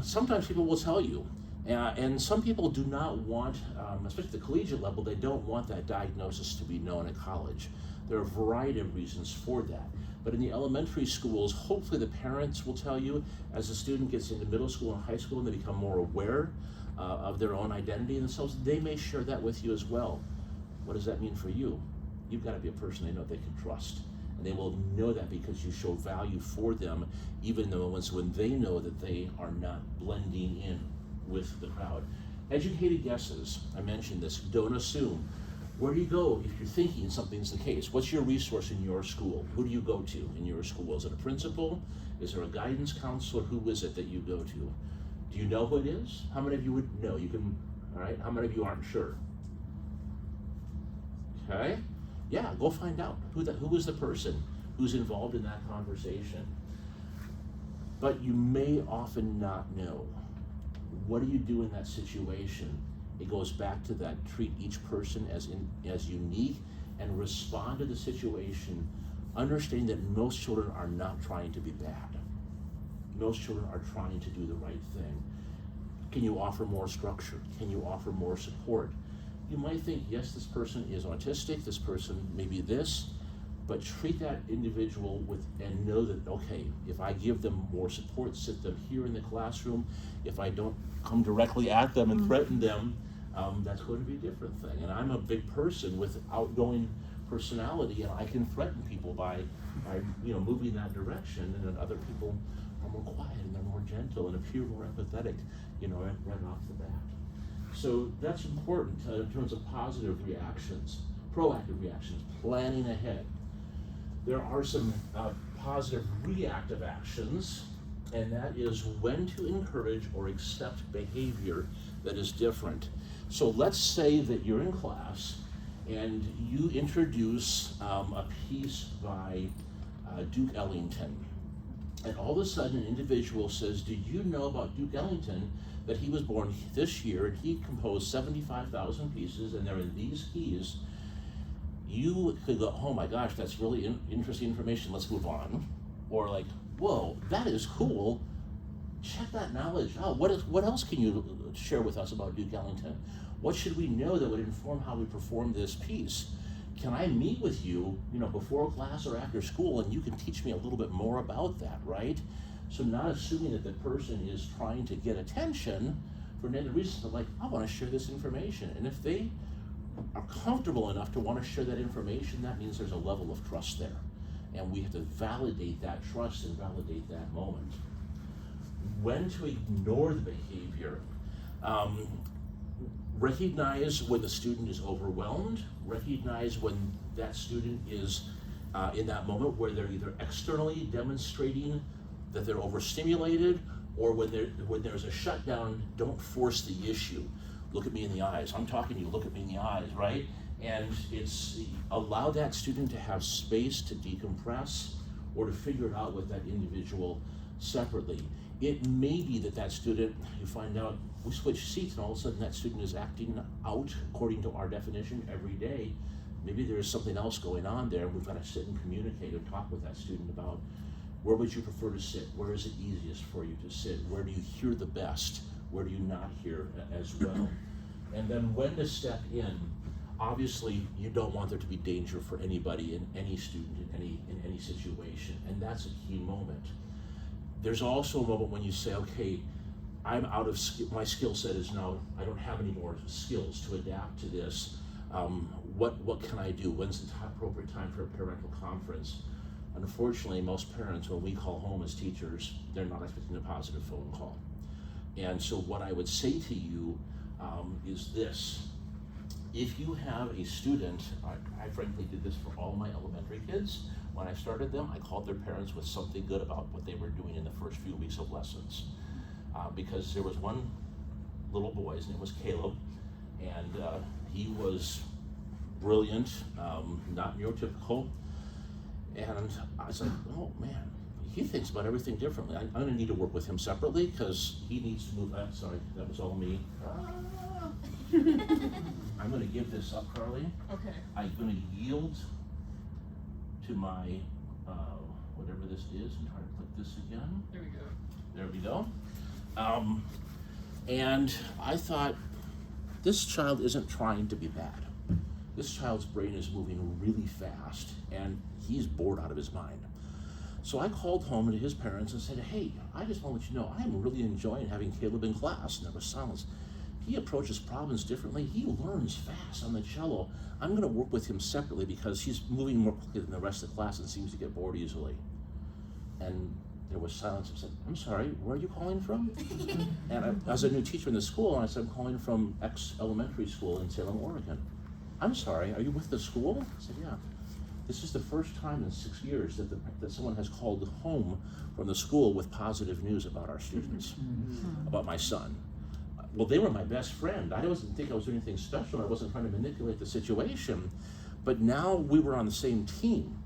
Sometimes people will tell you, and some people do not want, especially at the collegiate level, they don't want that diagnosis to be known at college. There are a variety of reasons for that. But in the elementary schools, hopefully the parents will tell you, as the student gets into middle school and high school and they become more aware of their own identity and themselves, they may share that with you as well. What does that mean for you? You've got to be a person they know they can trust. And they will know that because you show value for them, even in the moments when they know that they are not blending in with the crowd. Educated guesses, I mentioned this, don't assume. Where do you go if you're thinking something's the case? What's your resource in your school? Who do you go to in your school? Is it a principal? Is there a guidance counselor? Who is it that you go to? Do you know who it is? How many of you would know? You can, all right, how many of you aren't sure? Okay, yeah, go find out who is the person who's involved in that conversation. But you may often not know. What do you do in that situation? It goes back to that, treat each person as unique and respond to the situation, understanding that most children are not trying to be bad. Most children are trying to do the right thing. Can you offer more structure? Can you offer more support? You might think, yes, this person is autistic, this person may be this, but treat that individual and know that, okay, if I give them more support, sit them here in the classroom, if I don't come directly at them and threaten them, that's going to be a different thing. And I'm a big person with outgoing personality, and I can threaten people by moving that direction, and then other people are more quiet and they're more gentle and appear more empathetic, right off the bat. So that's important in terms of positive reactions, proactive reactions, planning ahead. There are some positive reactive actions, and that is when to encourage or accept behavior that is different. So let's say that you're in class and you introduce a piece by Duke Ellington, and all of a sudden an individual says, do you know about Duke Ellington, that he was born this year and he composed 75,000 pieces and they're in these keys, you could go, oh my gosh, that's really interesting information, let's move on. Or like, whoa, that is cool, check that knowledge out. What else can you share with us about Duke Ellington? What should we know that would inform how we perform this piece? Can I meet with you, before class or after school, and you can teach me a little bit more about that, right? So not assuming that the person is trying to get attention for negative reasons, but like, I want to share this information. And if they are comfortable enough to want to share that information, that means there's a level of trust there. And we have to validate that trust and validate that moment. When to ignore the behavior. Recognize when the student is overwhelmed, recognize when that student is in that moment where they're either externally demonstrating that they're overstimulated, or when there's a shutdown, don't force the issue. Look at me in the eyes. I'm talking to you, look at me in the eyes, right? And allow that student to have space to decompress or to figure it out with that individual separately. It may be that student, you find out, we switch seats and all of a sudden that student is acting out according to our definition every day. Maybe there's something else going on there, and we've got to sit and communicate and talk with that student about where would you prefer to sit? Where is it easiest for you to sit? Where do you hear the best? Where do you not hear as well? And then when to step in. Obviously, you don't want there to be danger for anybody, in any student, in any situation, and that's a key moment. There's also a moment when you say, okay, I'm out of my skill set is now, I don't have any more skills to adapt to this. What can I do? When's the appropriate time for a parental conference? Unfortunately, most parents, when we call home as teachers, they're not expecting a positive phone call. And so what I would say to you is this. If you have a student, I frankly did this for all my elementary kids. When I started them, I called their parents with something good about what they were doing in the first few weeks of lessons. Because there was one little boy, his name was Caleb, and he was brilliant, not neurotypical, and I was like, oh man, he thinks about everything differently. I'm gonna need to work with him separately because he needs to move, sorry, that was all me. I'm gonna give this up, Carly. Okay. I'm gonna yield to my, whatever this is, and try to click this again. There we go. There we go. And I thought, this child isn't trying to be bad. This child's brain is moving really fast, and he's bored out of his mind. So I called home to his parents and said, hey, I just want to let you know, I'm really enjoying having Caleb in class. And there was silence. He approaches problems differently. He learns fast on the cello. I'm going to work with him separately because he's moving more quickly than the rest of the class and seems to get bored easily. And there was silence. I said, I'm sorry, where are you calling from? And I was a new teacher in the school, and I said, I'm calling from X elementary school in Salem, Oregon. I'm sorry, are you with the school? I said, yeah. This is the first time in 6 years that someone has called home from the school with positive news about our students, about my son. Well, they were my best friend. I didn't think I was doing anything special. I wasn't trying to manipulate the situation. But now we were on the same team.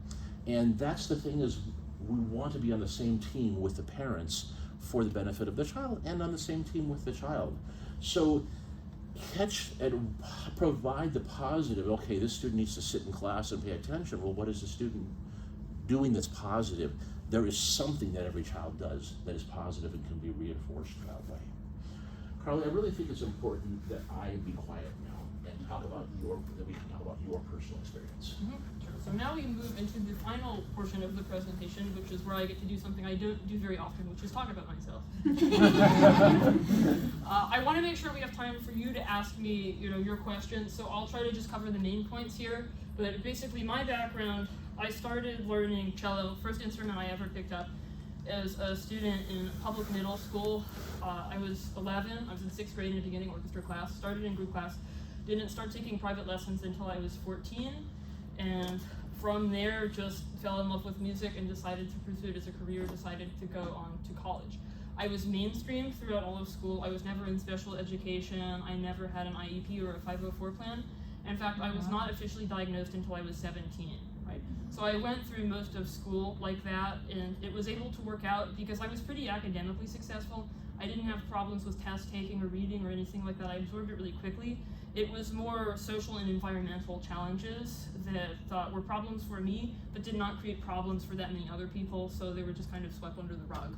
And that's the thing, is we want to be on the same team with the parents for the benefit of the child, and on the same team with the child. So catch and provide the positive. Okay, this student needs to sit in class and pay attention. Well, what is the student doing that's positive? There is something that every child does that is positive and can be reinforced that way. Carly, I really think it's important that I be quiet now and that we can talk about your personal experience. Mm-hmm. Sure. So now we move into the final portion of the presentation, which is where I get to do something I don't do very often, which is talk about myself. I want to make sure we have time for you to ask me, your questions. So I'll try to just cover the main points here. But basically, my background: I started learning cello, first instrument I ever picked up, as a student in public middle school. I was 11, I was in 6th grade in a beginning orchestra class, started in group class, didn't start taking private lessons until I was 14, and from there just fell in love with music and decided to pursue it as a career, decided to go on to college. I was mainstream throughout all of school. I was never in special education, I never had an IEP or a 504 plan, In fact, I was not officially diagnosed until I was 17, right? So I went through most of school like that, and it was able to work out because I was pretty academically successful. I didn't have problems with test taking or reading or anything like that. I absorbed it really quickly. It was more social and environmental challenges that were problems for me, but did not create problems for that many other people, so they were just kind of swept under the rug.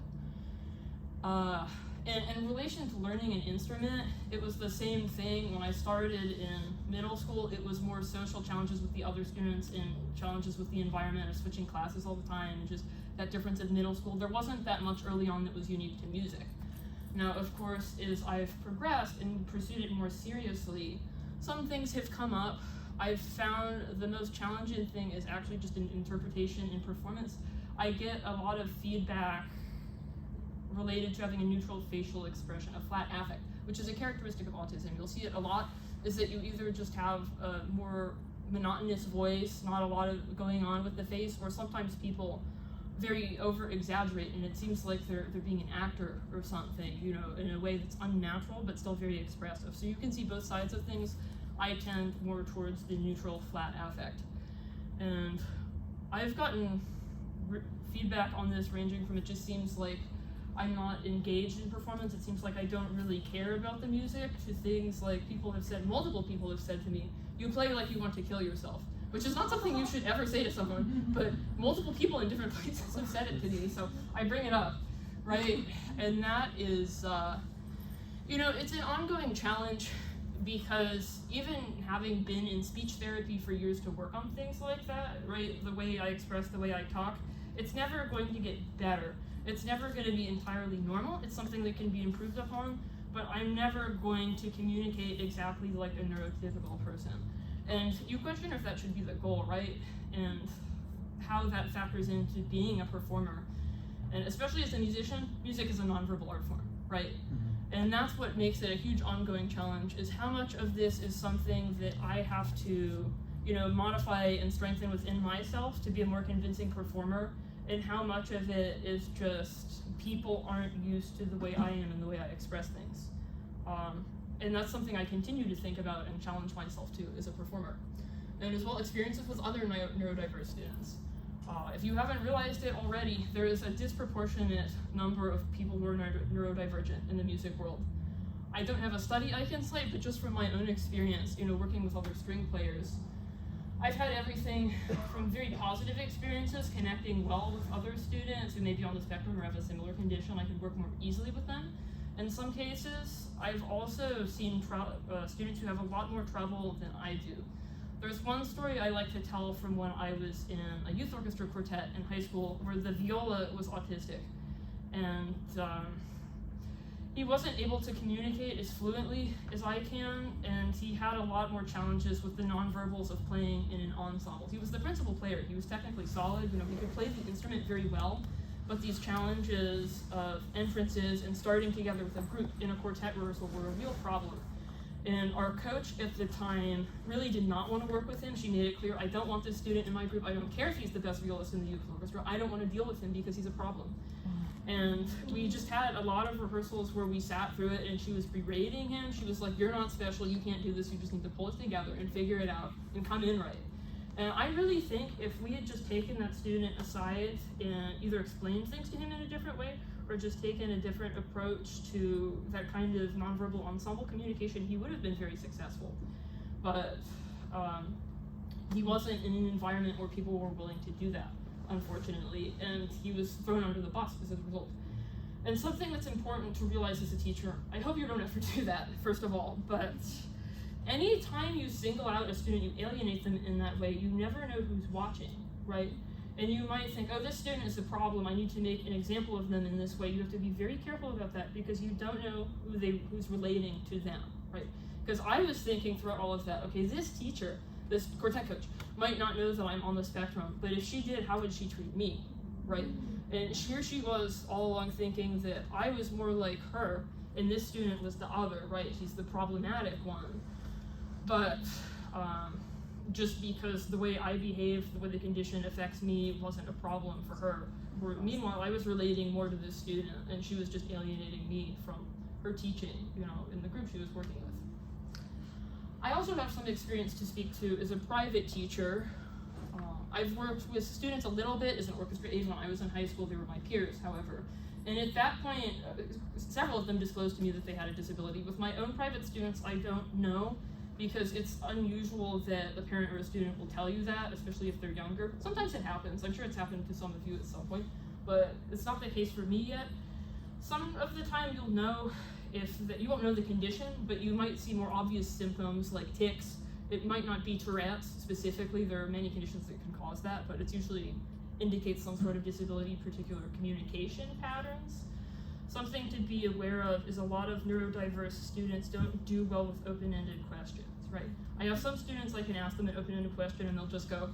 And in relation to learning an instrument, it was the same thing. When I started in middle school, it was more social challenges with the other students and challenges with the environment of switching classes all the time, and just that difference of middle school. There wasn't that much early on that was unique to music. Now, of course, as I've progressed and pursued it more seriously, some things have come up. I've found the most challenging thing is actually just in interpretation and performance. I get a lot of feedback related to having a neutral facial expression, a flat affect, which is a characteristic of autism. You'll see it a lot, is that you either just have a more monotonous voice, not a lot of going on with the face, or sometimes people very over-exaggerate, and it seems like they're being an actor or something, you know, in a way that's unnatural but still very expressive. So you can see both sides of things. I tend more towards the neutral flat affect. And I've gotten feedback on this ranging from it just seems like I'm not engaged in performance, it seems like I don't really care about the music, to things like multiple people have said to me, you play like you want to kill yourself. Which is not something you should ever say to someone, but multiple people in different places have said it to me, so I bring it up, right? And that is, you know, it's an ongoing challenge because even having been in speech therapy for years to work on things like that, right? The way I express, the way I talk, it's never going to get better. It's never going to be entirely normal. It's something that can be improved upon, but I'm never going to communicate exactly like a neurotypical person. And you question if that should be the goal, right? And how that factors into being a performer. And especially as a musician, music is a nonverbal art form, right? And that's what makes it a huge ongoing challenge, is how much of this is something that I have to, you know, modify and strengthen within myself to be a more convincing performer, and how much of it is just people aren't used to the way I am and the way I express things. And that's something I continue to think about and challenge myself to as a performer. And as well, experiences with other neurodiverse students. If you haven't realized it already, there is a disproportionate number of people who are neurodivergent in the music world. I don't have a study I can cite, but just from my own experience, you know, working with other string players, I've had everything from very positive experiences, connecting well with other students who may be on the spectrum or have a similar condition. I could work more easily with them. In some cases, I've also seen students who have a lot more trouble than I do. There's one story I like to tell from when I was in a youth orchestra quartet in high school where the viola was autistic. And he wasn't able to communicate as fluently as I can, and he had a lot more challenges with the nonverbals of playing in an ensemble. He was the principal player. He was technically solid. You know, he could play the instrument very well, but these challenges of entrances and starting together with a group in a quartet rehearsal were a real problem. And our coach at the time really did not want to work with him. She made it clear, I don't want this student in my group. I don't care if he's the best violist in the youth orchestra. I don't want to deal with him because he's a problem. And we just had a lot of rehearsals where we sat through it and she was berating him. She was like, you're not special, you can't do this, you just need to pull it together and figure it out and come in right. And I really think if we had just taken that student aside and either explained things to him in a different way or just taken a different approach to that kind of nonverbal ensemble communication, he would have been very successful. But he wasn't in an environment where people were willing to do that, unfortunately, and he was thrown under the bus as a result. And something that's important to realize as a teacher, I hope you don't ever do that, first of all, but anytime you single out a student, you alienate them in that way, you never know who's watching, right? And you might think, oh, this student is a problem, I need to make an example of them in this way. You have to be very careful about that because you don't know who's relating to them, right? Because I was thinking throughout all of that, okay, this teacher, this quartet coach, might not know that I'm on the spectrum, but if she did, how would she treat me, right? And here she was all along thinking that I was more like her, and this student was the other, right? She's the problematic one. But just because the way I behave, the way the condition affects me wasn't a problem for her. Meanwhile, I was relating more to this student, and she was just alienating me from her teaching, you know, in the group she was working with. I also have some experience to speak to as a private teacher. I've worked with students a little bit as an orchestra aide when I was in high school. They were my peers, however. And at that point, several of them disclosed to me that they had a disability. With my own private students, I don't know, because it's unusual that a parent or a student will tell you that, especially if they're younger. Sometimes it happens. I'm sure it's happened to some of you at some point, but it's not the case for me yet. Some of the time you'll know you won't know the condition, but you might see more obvious symptoms like tics. It might not be Tourette's specifically. There are many conditions that can cause that, but it usually indicates some sort of disability, particular communication patterns. Something to be aware of is a lot of neurodiverse students don't do well with open-ended questions, right? I have some students I can ask them an open-ended question and they'll just go,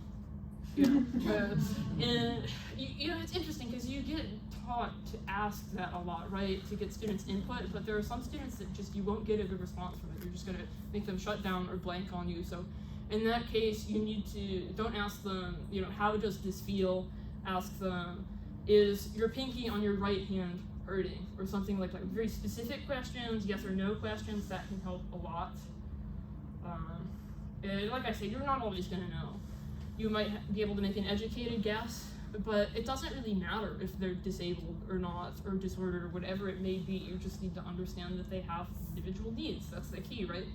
you know. And you know, it's interesting because you get taught to ask that a lot, right? To get students' input, but there are some students that just, you won't get a good response from it. You're just gonna make them shut down or blank on you. So in that case, you need to, don't ask them, you know, how does this feel? Ask them, is your pinky on your right hand hurting? Or something like that. Very specific questions, yes or no questions, that can help a lot. And like I said, you're not always gonna know. You might be able to make an educated guess, but it doesn't really matter if they're disabled or not, or disordered, or whatever it may be. You just need to understand that they have individual needs. That's the key, right?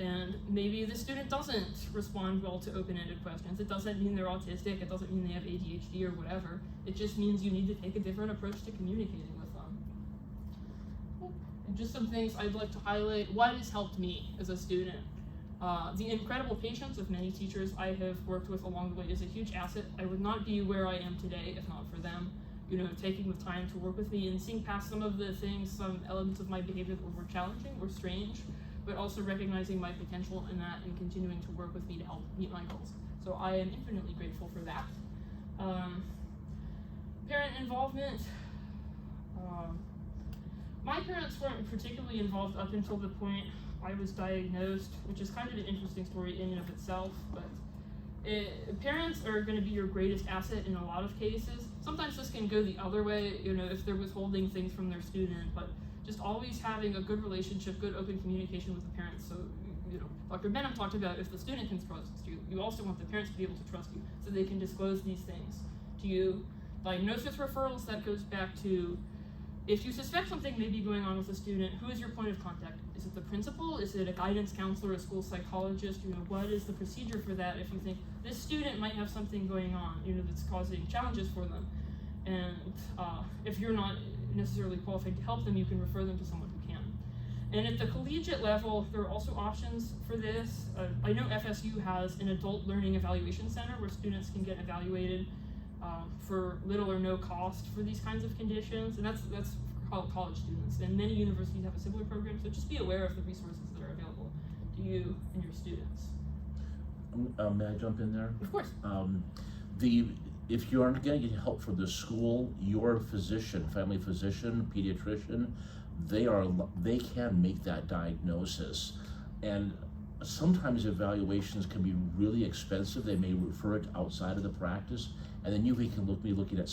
And maybe the student doesn't respond well to open-ended questions. It doesn't mean they're autistic. It doesn't mean they have ADHD or whatever. It just means you need to take a different approach to communicating with them. And just some things I'd like to highlight. What has helped me as a student? The incredible patience of many teachers I have worked with along the way is a huge asset. I would not be where I am today if not for them. You know, taking the time to work with me and seeing past some of the things, some elements of my behavior that were challenging or strange, but also recognizing my potential in that and continuing to work with me to help meet my goals. So I am infinitely grateful for that. Parent involvement. My parents weren't particularly involved up until the point I was diagnosed, which is kind of an interesting story in and of itself, but parents are going to be your greatest asset in a lot of cases. Sometimes this can go the other way, you know, if they're withholding things from their student, but just always having a good relationship, good open communication with the parents. So, you know, Dr. Benham talked about if the student can trust you, you also want the parents to be able to trust you so they can disclose these things to you. Diagnosis referrals, that goes back to, if you suspect something may be going on with a student, who is your point of contact? Is it the principal? Is it a guidance counselor, a school psychologist? You know, what is the procedure for that if you think this student might have something going on, you know, that's causing challenges for them? And if you're not necessarily qualified to help them, you can refer them to someone who can. And at the collegiate level, there are also options for this. I know FSU has an adult learning evaluation center where students can get evaluated for little or no cost for these kinds of conditions, and that's for college students. And many universities have a similar program, so just be aware of the resources that are available to you and your students. May I jump in there? Of course. If you aren't going to get help from the school, your physician, family physician, pediatrician, they can make that diagnosis. And sometimes evaluations can be really expensive. They may refer it outside of the practice, and then you can be looking at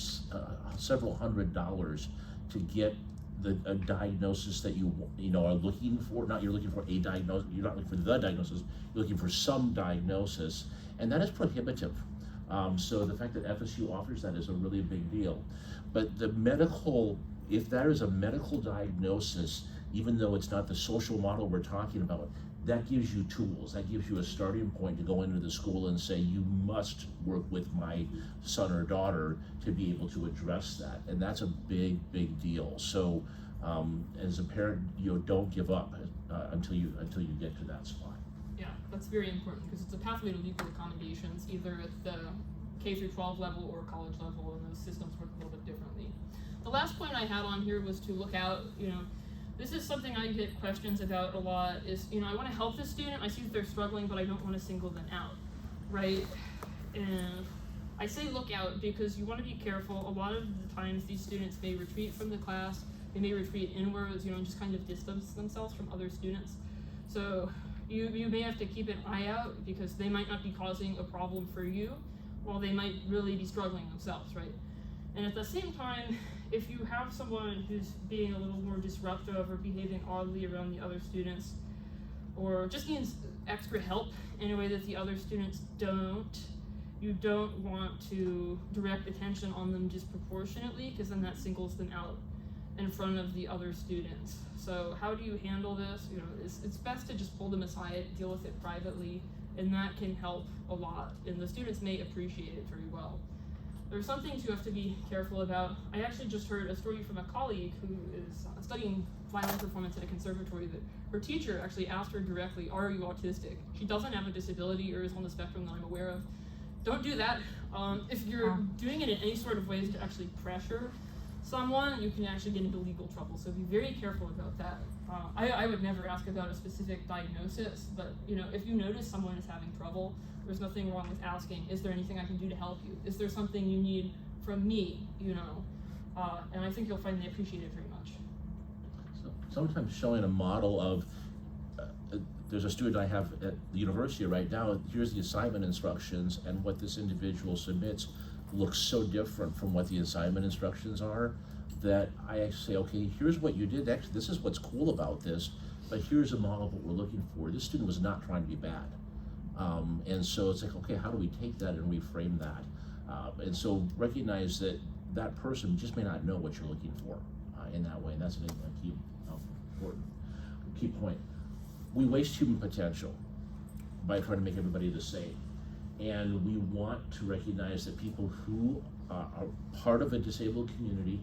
several $100s to get a diagnosis that you are looking for. You're looking for a diagnosis. You're not looking for the diagnosis. You're looking for some diagnosis, and that is prohibitive. So the fact that FSU offers that is a really big deal. But if that is a medical diagnosis, even though it's not the social model we're talking about, that gives you tools. That gives you a starting point to go into the school and say, you must work with my son or daughter to be able to address that. And that's a big, big deal. So as a parent, don't give up until you get to that spot. Yeah, that's very important because it's a pathway to legal accommodations, either at the K through 12 level or college level, and those systems work a little bit differently. The last point I had on here was to look out, this is something I get questions about a lot, is, I want to help this student, I see that they're struggling, but I don't want to single them out, right? And I say look out because you want to be careful. A lot of the times these students may retreat from the class, they may retreat inwards, and just kind of distance themselves from other students. So you may have to keep an eye out because they might not be causing a problem for you, while they might really be struggling themselves, right? And at the same time, if you have someone who's being a little more disruptive or behaving oddly around the other students, or just needs extra help in a way that the other students don't, you don't want to direct attention on them disproportionately, because then that singles them out in front of the other students. So how do you handle this? You know, it's best to just pull them aside, deal with it privately, and that can help a lot, and the students may appreciate it very well. There's some things you have to be careful about. I actually just heard a story from a colleague who is studying violin performance at a conservatory that her teacher actually asked her directly, "Are you autistic?" She doesn't have a disability or is on the spectrum that I'm aware of. Don't do that. If you're doing it in any sort of ways to actually pressure someone, you can actually get into legal trouble, so be very careful about that. I would never ask about a specific diagnosis, but you know, if you notice someone is having trouble, there's nothing wrong with asking, is there anything I can do to help you? Is there something you need from me, you know? And I think you'll find they appreciate it very much. So sometimes showing a model of, there's a student I have at the university right now, here's the assignment instructions, and what this individual submits looks so different from what the assignment instructions are, that I actually say, okay, here's what you did, actually this is what's cool about this, but here's a model of what we're looking for. This student was not trying to be bad. And so it's like, okay, how do we take that and reframe that? And so recognize that that person just may not know what you're looking for in that way, and that's a key, important key point. We waste human potential by trying to make everybody the same. And we want to recognize that people who are part of a disabled community